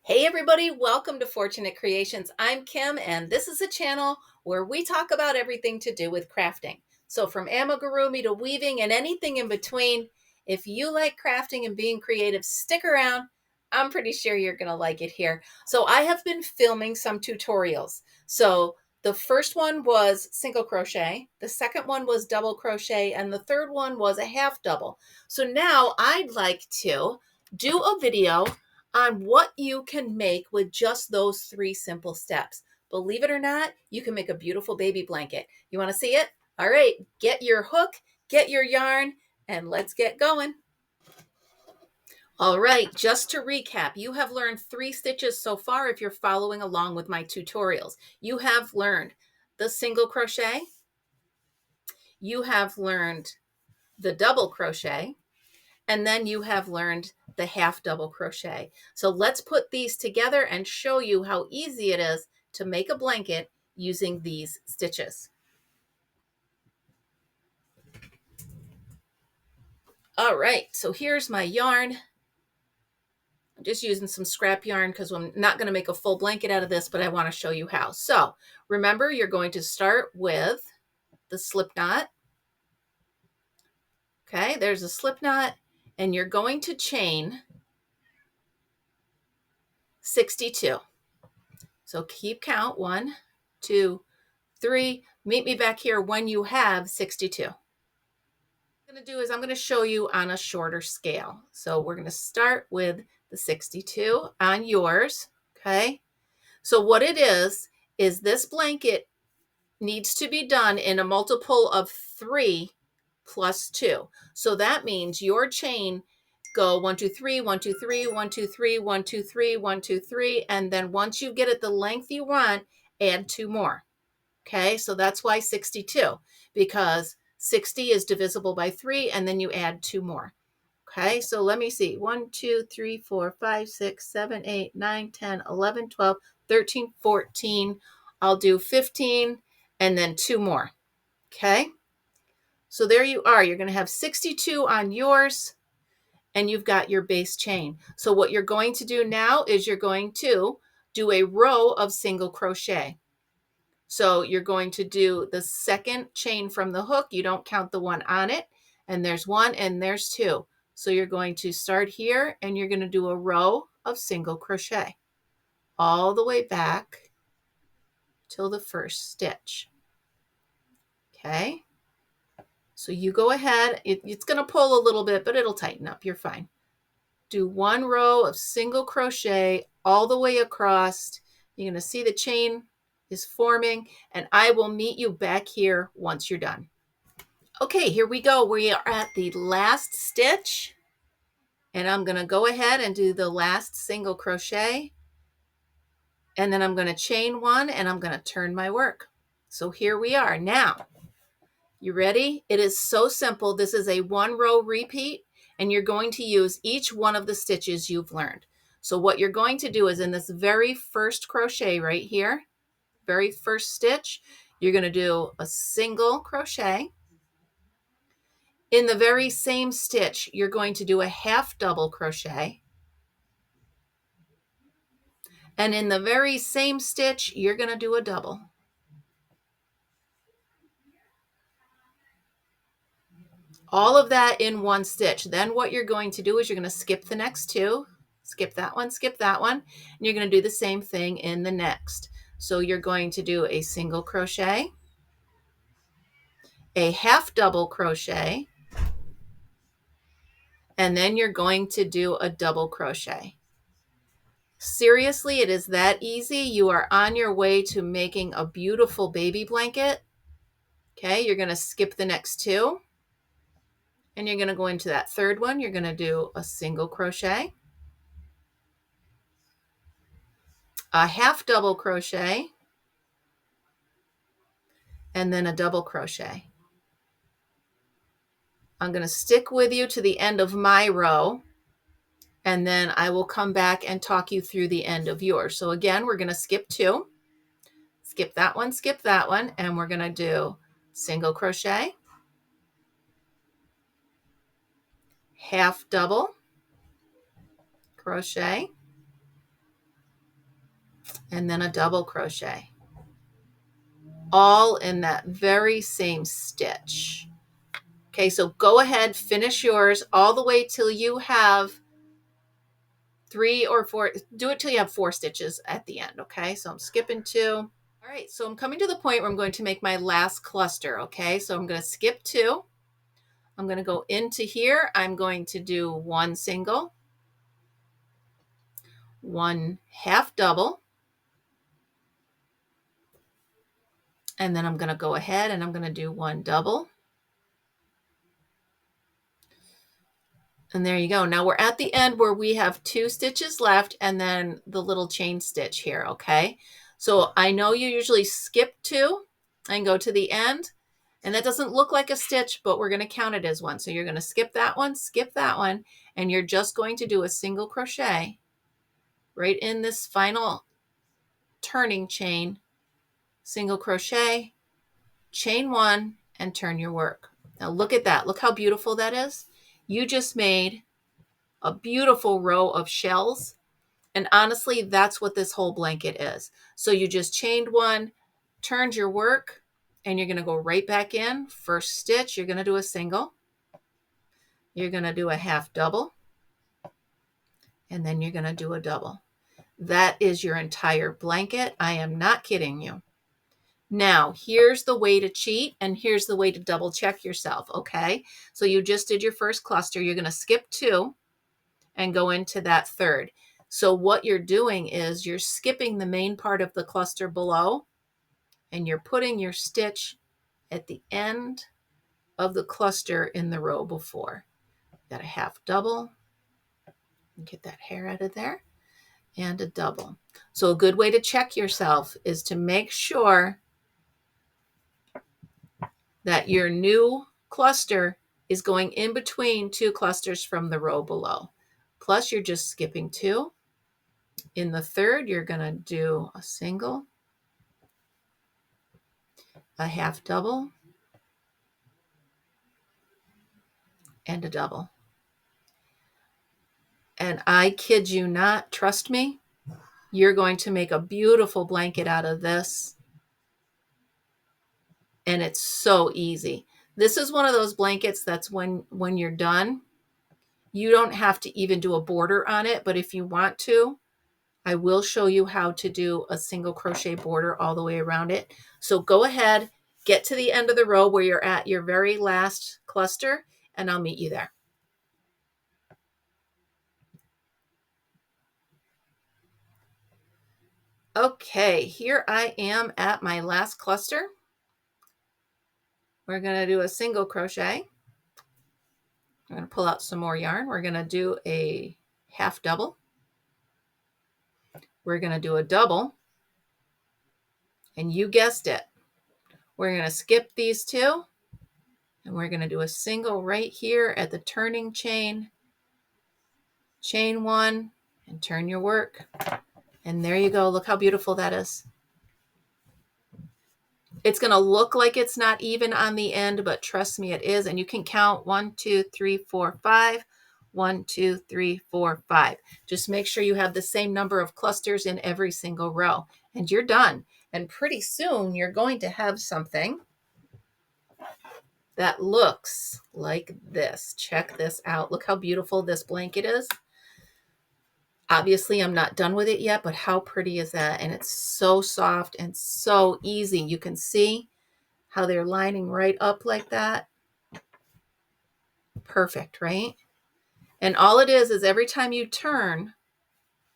Hey everybody, welcome to Fortunate Creations. I'm Kim and this is a channel where we talk about everything to do with crafting. So from amigurumi to weaving and anything in between, if you like crafting and being creative, stick around. I'm pretty sure you're going to like it here. So I have been filming some tutorials. So the first one was single crochet, the second one was double crochet, and the third one was a half double. So now I'd like to do a video on what you can make with just those 3 simple steps. Believe it or not, you can make a beautiful baby blanket. You want to see it? All right, get your hook, get your yarn, and let's get going. All right, just to recap, you have learned 3 stitches so far if you're following along with my tutorials. You have learned the single crochet, you have learned the double crochet, and then you have learned the half double crochet. So let's put these together and show you how easy it is to make a blanket using these stitches. All right, so here's my yarn. I'm just using some scrap yarn because I'm not going to make a full blanket out of this, but I want to show you how. So remember, you're going to start with the slip knot. Okay, there's a slip knot, and you're going to chain 62. So keep count, 1, 2, 3. Meet me back here when you have 62. What I'm going to do is I'm going to show you on a shorter scale. So we're going to start with the 62 on yours. Okay. So what it is this blanket needs to be done in a multiple of 3 plus 2. So that means your chain go 1, 2, 3, 1, 2, 3, 1, 2, 3, 1, 2, 3, 1, 2, 3. And then once you get it the length you want, add 2 more. Okay, so that's why 62, because 60 is divisible by 3, and then you add 2 more. Okay, so let me see. 1, 2, 3, 4, 5, 6, 7, 8, 9, 10, 11, 12, 13, 14. I'll do 15, and then 2 more. Okay, so there you are. You're going to have 62 on yours, and you've got your base chain. So what you're going to do now is you're going to do a row of single crochet. So you're going to do the second chain from the hook. You don't count the one on it. And there's 1 and there's 2. So you're going to start here and you're going to do a row of single crochet all the way back till the first stitch. Okay. So you go ahead. It's going to pull a little bit, but it'll tighten up. You're fine. Do 1 row of single crochet all the way across. You're going to see the chain is forming, and I will meet you back here once you're done. Okay, here we go. We are at the last stitch, and I'm going to go ahead and do the last single crochet, and then I'm going to chain 1 and I'm going to turn my work. So here we are. Now, you ready? It is so simple. This is a 1 row repeat, and you're going to use each one of the stitches you've learned. So what you're going to do is in this very first crochet right here, very first stitch, you're going to do a single crochet. In the very same stitch, you're going to do a half double crochet. And in the very same stitch, you're going to do a double. All of that in one stitch. Then what you're going to do is you're going to skip the next 2, skip that one, and you're going to do the same thing in the next. So you're going to do a single crochet, a half double crochet, and then you're going to do a double crochet. Seriously, it is that easy. You are on your way to making a beautiful baby blanket. Okay, you're going to skip the next 2, and you're going to go into that third one. You're going to do a single crochet, a half double crochet, and then a double crochet. I'm going to stick with you to the end of my row, and then I will come back and talk you through the end of yours. So again, we're going to skip 2, skip that one, and we're going to do single crochet, half double crochet, and then a double crochet, all in that very same stitch. Okay, so go ahead, finish yours all the way till you have 3 or 4, do it till you have 4 stitches at the end, okay? So I'm skipping 2. All right, so I'm coming to the point where I'm going to make my last cluster, okay? So I'm going to skip 2. I'm going to go into here. I'm going to do 1 single, 1 half double, and then I'm going to go ahead and I'm going to do 1 double. And there you go. Now we're at the end where we have 2 stitches left and then the little chain stitch here, okay? So I know you usually skip 2 and go to the end, and that doesn't look like a stitch, but we're going to count it as one. So you're going to skip that one, and you're just going to do a single crochet right in this final turning chain, single crochet, chain 1, and turn your work. Now look at that. Look how beautiful that is. You just made a beautiful row of shells. And honestly, that's what this whole blanket is. So you just chained 1, turned your work, and you're going to go right back in. First stitch, you're going to do a single. You're going to do a half double. And then you're going to do a double. That is your entire blanket. I am not kidding you. Now, here's the way to cheat, and here's the way to double check yourself, okay? So you just did your first cluster. You're going to skip 2 and go into that third. So what you're doing is you're skipping the main part of the cluster below, and you're putting your stitch at the end of the cluster in the row before. Got a half double, get that hair out of there, and a double. So a good way to check yourself is to make sure that your new cluster is going in between 2 clusters from the row below. Plus you're just skipping 2. In the third, you're going to do a single, a half double, and a double. And I kid you not, trust me, you're going to make a beautiful blanket out of this. And it's so easy. This is one of those blankets that's when you're done, you don't have to even do a border on it. But if you want to, I will show you how to do a single crochet border all the way around it. So go ahead, get to the end of the row where you're at your very last cluster, and I'll meet you there. Okay, here I am at my last cluster. We're going to do a single crochet. I'm going to pull out some more yarn. We're going to do a half double. We're going to do a double. And you guessed it. We're going to skip these 2. And we're going to do a single right here at the turning chain. Chain 1 and turn your work. And there you go. Look how beautiful that is. It's going to look like it's not even on the end, but trust me, it is. And you can count 1, 2, 3, 4, 5. 1, 2, 3, 4, 5. Just make sure you have the same number of clusters in every single row, and you're done. And pretty soon you're going to have something that looks like this. Check this out. Look how beautiful this blanket is. Obviously, I'm not done with it yet, but how pretty is that? And it's so soft and so easy. You can see how they're lining right up like that. Perfect, right? And all it is every time you turn,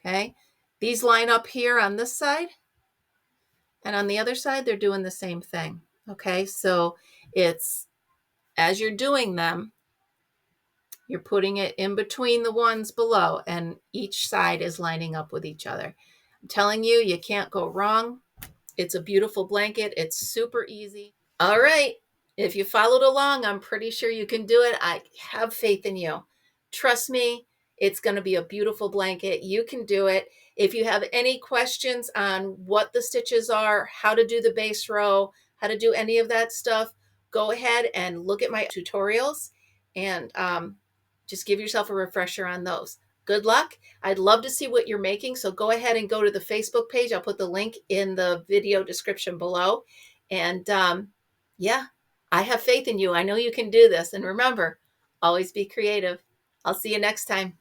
okay, these line up here on this side, and on the other side, they're doing the same thing. Okay, so it's, as you're doing them, you're putting it in between the ones below, and each side is lining up with each other. I'm telling you, you can't go wrong. It's a beautiful blanket. It's super easy. All right. If you followed along, I'm pretty sure you can do it. I have faith in you. Trust me, it's going to be a beautiful blanket. You can do it. If you have any questions on what the stitches are, how to do the base row, how to do any of that stuff, go ahead and look at my tutorials and just give yourself a refresher on those. Good luck. I'd love to see what you're making. So go ahead and go to the Facebook page. I'll put the link in the video description below. And yeah, I have faith in you. I know you can do this. And remember, always be creative. I'll see you next time.